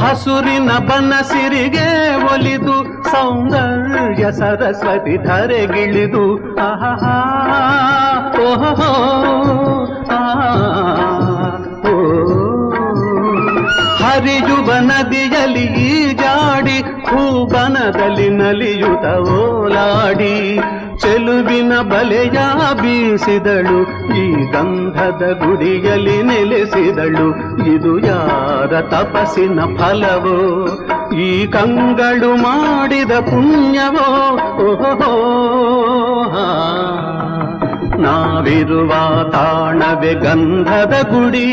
ಹಸುರಿನ ಬನಸಿರಿಗೆ ಒಲಿದು ಸೌಂದರ್ಯ ಸರಸ್ವತಿ ಧರೆಗಿಳಿದು ಆಹಾ ಓಹೋ ಹರಿಯುವ ನದಿಯಲ್ಲಿ ಈಜಾಡಿ ಹೂಬನದಲ್ಲಿ ನಲಿಯುತ್ತ ಓಲಾಡಿ ಚೆಲುವಿನ ಬಲೆಯ ಬೀಸಿದಳು ಈ ಗಂಧದ ಗುಡಿಯಲ್ಲಿ ನೆಲೆಸಿದಳು ಇದು ಯಾರ ತಪಸ್ಸಿನ ಫಲವೋ ಈ ಕಂಗಳು ಮಾಡಿದ ಪುಣ್ಯವೋ ಓಹೋ ನಾವಿರುವ ತಾಣವೇ ಗಂಧದ ಗುಡಿ